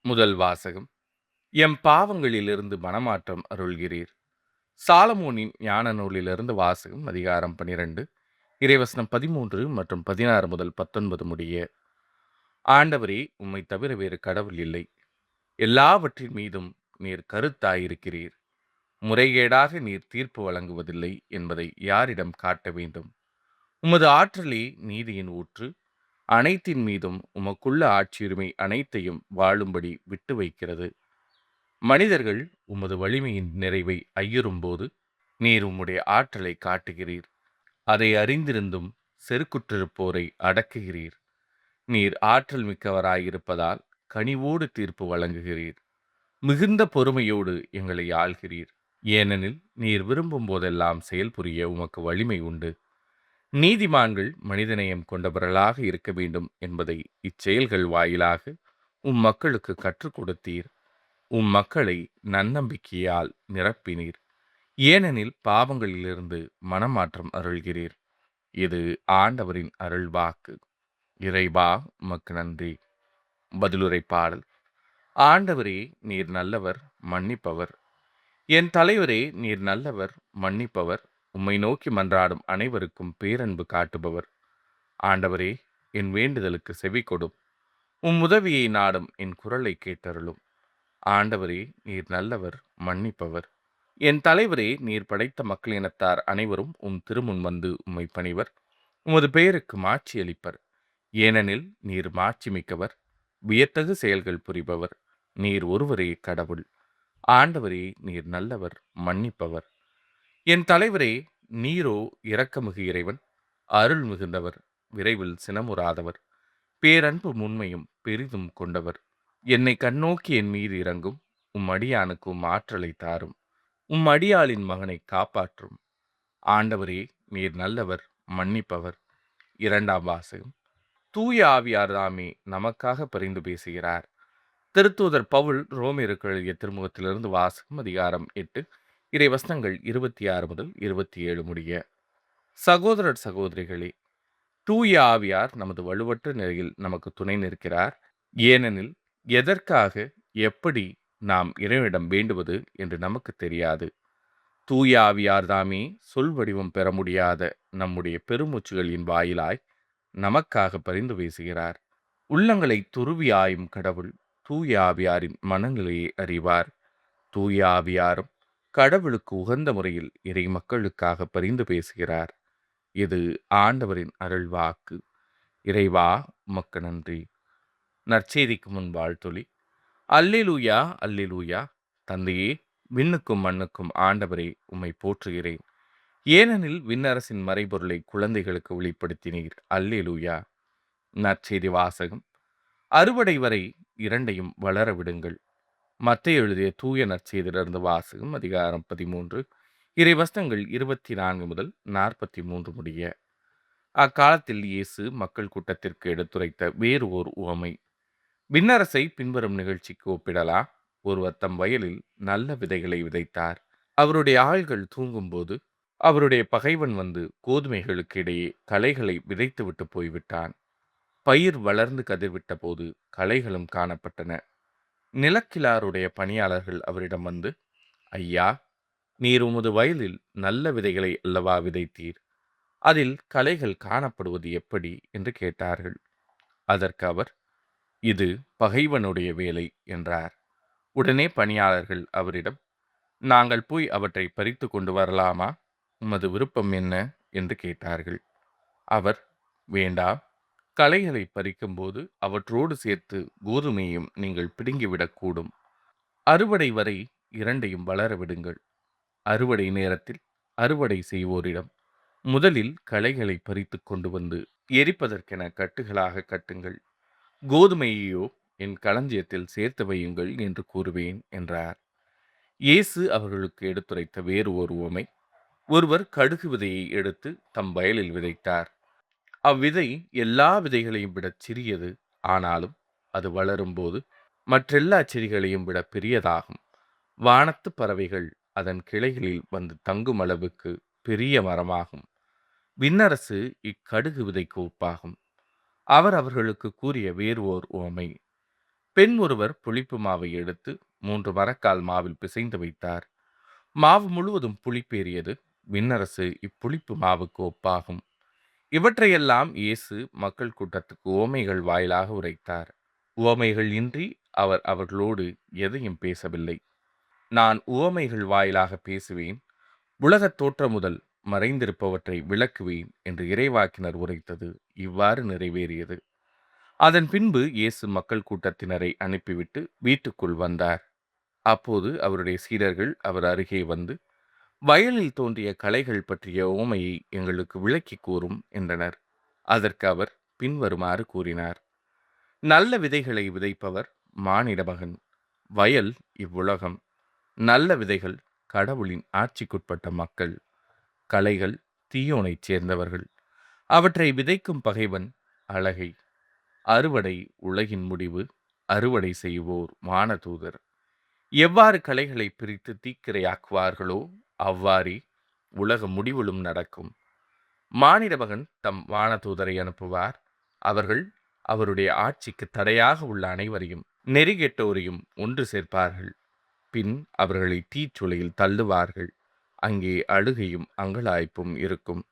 முதல் வாசகம். எம் பாவங்களிலிருந்து மனமாற்றம் அருள்கிறீர். சாலமோனின் ஞான நூலிலிருந்து வாசகம். அதிகாரம் 12, இறைவசனம் 13 மற்றும் 16 முதல் 19 முடிய. ஆண்டவரே, உம்மை தவிர வேறு கடவுள் இல்லை. எல்லாவற்றின் மீதும் நீர் கருத்தாயிருக்கிறீர். முறைகேடாக நீர் தீர்ப்பு வழங்குவதில்லை என்பதை யாரிடம் காட்ட வேண்டும்? உமது ஆற்றலே நீதியின் ஊற்று. அனைத்தின் மீதும் உமக்குள்ள ஆட்சியுரிமை அனைத்தையும் வாழும்படி விட்டு வைக்கிறது. மனிதர்கள் உமது வலிமையின் நிறைவை ஐயுறும்போது நீர் உம்முடைய ஆற்றலை காட்டுகிறீர். அதை அறிந்திருந்தும் செருக்குற்றிருப்போரை அடக்குகிறீர். நீர் ஆற்றல் மிக்கவராயிருப்பதால் கனிவோடு தீர்ப்பு வழங்குகிறீர். மிகுந்த பொறுமையோடு எங்களை ஆள்கிறீர். ஏனெனில் நீர் விரும்பும் போதெல்லாம் செயல்புரிய உமக்கு வலிமை உண்டு. நீதிமான்கள் மனிதநேயம் கொண்டவர்களாக இருக்க வேண்டும் என்பதை இச்செயல்கள் வாயிலாக உம் மக்களுக்கு கற்றுக் கொடுத்தீர். உம் மக்களை நன்னம்பிக்கையால் நிரப்பினீர். ஏனெனில் பாவங்களிலிருந்து மனமாற்றம் அருள்கிறீர். இது ஆண்டவரின் அருள்வாக்கு. இறைவா, உமக்கு நன்றி. பதிலுரை பாடல். ஆண்டவரே, நீர் நல்லவர், மன்னிப்பவர். என் தலைவரே, நீர் நல்லவர், மன்னிப்பவர். உம்மை நோக்கி மன்றாடும் அனைவருக்கும் பேரன்பு காட்டுபவர். ஆண்டவரே, என் வேண்டுதலுக்கு செவி கொடும். உம் உதவியை நாடும் என் குரலை கேட்டருளும். ஆண்டவரே, நீர் நல்லவர், மன்னிப்பவர். என் தலைவரே, நீர் படைத்த மக்களினத்தார் அனைவரும் உம் திருமுன் வந்து உம்மை பணிவர். உமது பெயருக்கு மாட்சி அளிப்பர். ஏனெனில் நீர் மாட்சி மிக்கவர், வியத்தகு செயல்கள் புரிபவர். நீர் ஒருவரே கடவுள். ஆண்டவரே, நீர் நல்லவர், மன்னிப்பவர். என் தலைவரே, நீரோ இரக்கமிகு இறைவன், அருள் மிகுந்தவர், விரைவில் சினமுறாதவர், பேரன்பு உண்மையும் பெரிதும் கொண்டவர். என்னை கண்ணோக்கி என் மீது இறங்கும். உம் அடியானுக்கு உம் ஆற்றலை தாரும். உம் அடியாளின் மகனை காப்பாற்றும். ஆண்டவரே, நீர் நல்லவர், மன்னிப்பவர். இரண்டாம் வாசகம். தூய ஆவியார் தாமே நமக்காக பரிந்து பேசுகிறார். திருத்தூதர் பவுல் ரோமியருக்கு எழுதிய திருமுகத்திலிருந்து வாசகம். அதிகாரம் 8, இறை வசனங்கள் 26 முதல் 27 முடிய. சகோதரர் சகோதரிகளே, தூய ஆவியார் நமது வலுவற்ற நிலையில் நமக்கு துணை நிற்கிறார். ஏனெனில் எதற்காக, எப்படி நாம் இறைவனிடம் வேண்டுவது என்று நமக்கு தெரியாது. தூய ஆவியார் தாமே சொல் வடிவம் பெற முடியாத நம்முடைய பெருமூச்சுகளின் வாயிலாய் நமக்காக பரிந்து பேசுகிறார். உள்ளங்களை துருவி ஆயும் கடவுள் தூய ஆவியாரின் மனநிலையை அறிவார். தூய ஆவியாரும் கடவுளுக்கு உகந்த முறையில் இறை மக்களுக்காக பரிந்து பேசுகிறார். இது ஆண்டவரின் அருள்வாக்கு. இறைவா, உமக்கு நன்றி. நற்செய்திக்கு முன் வாழ்த்துளி. அல்லேலூயா, அல்லேலூயா. தந்தையே, விண்ணுக்கும் மண்ணுக்கும் ஆண்டவரே, உம்மை போற்றுகிறேன். ஏனெனில் விண்ணரசின் மறைபொருளை குழந்தைகளுக்கு வெளிப்படுத்தினீர். அல்லேலூயா. நற்செய்தி வாசகம். அறுவடை வரை இரண்டையும் வளர விடுங்கள். மத்தேயு எழுதிய தூய நற்செய்தியிலிருந்து வாசகம். அதிகாரம் 13, இறை வசனங்கள் 24 முதல் 43 முடிய. அக்காலத்தில் இயேசு மக்கள் கூட்டத்திற்கு எடுத்துரைத்த வேறு ஓர் உவமை. விண்ணரசை பின்வரும் நிகழ்ச்சிக்கு ஒப்பிடலாம். ஒருவர் தம் வயலில் நல்ல விதைகளை விதைத்தார். அவருடைய ஆள்கள் தூங்கும்போது அவருடைய பகைவன் வந்து கோதுமைகளுக்கு இடையே களைகளை விதைத்துவிட்டு போய்விட்டான். பயிர் வளர்ந்து கதிர்விட்ட போது களைகளும் காணப்பட்டன. நிலக்கிழாருடைய பணியாளர்கள் அவரிடம் வந்து, ஐயா, நீர் உமது வயலில் நல்ல விதைகளை அல்லவா விதைத்தீர்? அதில் களைகள் காணப்படுவது எப்படி என்று கேட்டார்கள். அதற்கு அவர், இது பகைவனுடைய வேலை என்றார். உடனே பணியாளர்கள் அவரிடம், நாங்கள் போய் அவற்றை பறித்து கொண்டு வரலாமா? உமது விருப்பம் என்ன என்று கேட்டார்கள். அவர், வேண்டாம், களைகளை பறிக்கும்போது அவற்றோடு சேர்த்து கோதுமையும் நீங்கள் பிடுங்கிவிடக்கூடும். அறுவடை வரை இரண்டையும் வளர விடுங்கள். அறுவடை நேரத்தில் அறுவடை செய்வோரிடம், முதலில் களைகளை பறித்து கொண்டு வந்து எரிப்பதற்கென கட்டுகளாக கட்டுங்கள். கோதுமையையோ என் களஞ்சியத்தில் சேர்த்து வையுங்கள் என்று கூறுவேன் என்றார். இயேசு அவர்களுக்கு எடுத்துரைத்த வேறு ஒரு உவமை. ஒருவர் கடுகு விதையை எடுத்து தம் வயலில் விதைத்தார். அவ்விதை எல்லா விதைகளையும் விடச் சிறியது. ஆனாலும் அது வளரும்போது மற்றெல்லா செடிகளையும் விட பெரியதாகும். வானத்து பறவைகள் அதன் கிளைகளில் வந்து தங்கும் அளவுக்கு பெரிய மரமாகும். விண்ணரசு இக்கடுகு விதைக்கு ஒப்பாகும். அவர் அவர்களுக்கு கூறிய வேறு ஓர் உவமை. பெண் ஒருவர் புளிப்பு மாவை எடுத்து 3 மரக்கால் மாவில் பிசைந்து வைத்தார். மாவு முழுவதும் புளிப்பேறியது. விண்ணரசு இப்புளிப்பு மாவுக்கு ஒப்பாகும். இவற்றையெல்லாம் இயேசு மக்கள் கூட்டத்துக்கு உவமைகள் வாயிலாக உரைத்தார். உவமைகள் இன்றி அவர் அவர்களோடு எதையும் பேசவில்லை. நான் உவமைகள் வாயிலாக பேசுவேன், உலகத் தோற்றம் முதல் மறைந்திருப்பவற்றை விளக்குவேன் என்று இறைவாக்கினர் உரைத்தது இவ்வாறு நிறைவேறியது. அதன் பின்பு இயேசு மக்கள் கூட்டத்தினரை அனுப்பிவிட்டு வீட்டுக்குள் வந்தார். அப்போது அவருடைய சீடர்கள் அவர் அருகே வந்து, வயலில் தோன்றிய களைகள் பற்றிய உவமையை எங்களுக்கு விளக்கிக் கூறும் என்றனர். அதற்கு அவர் பின்வருமாறு கூறினார். நல்ல விதைகளை விதைப்பவர் மானிடமகன். வயல் இவ்வுலகம். நல்ல விதைகள் கடவுளின் ஆட்சிக்குட்பட்ட மக்கள். களைகள் தீயோனைச் சேர்ந்தவர்கள். அவற்றை விதைக்கும் பகைவன் அலகை. அறுவடை உலகின் முடிவு. அறுவடை செய்வோர் வானதூதர். எவ்வாறு களைகளை பிரித்து தீக்கிரையாக்குவார்களோ அவ்வாறே உலக முடிவிலும் நடக்கும். மானிட மகன் தம் வானதூதரை அனுப்புவார். அவர்கள் அவருடைய ஆட்சிக்கு தடையாக உள்ள அனைவரையும் நெறிகெட்டோரையும் ஒன்று சேர்ப்பார்கள். பின் அவர்களை தீச்சுளையில் தள்ளுவார்கள். அங்கே அழுகையும் அங்கலாய்ப்பும் இருக்கும்.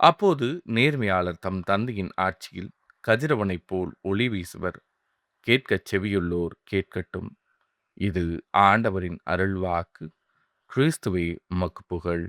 அப்போது நேர்மையாளர் தம் தந்தையின் ஆட்சியில் கதிரவனைப் போல் ஒளி வீசுவர். கேட்கச் செவியுள்ளோர் கேட்கட்டும். இது ஆண்டவரின் அருள்வாக்கு. கிறிஸ்துவே உமக்கு புகழ்.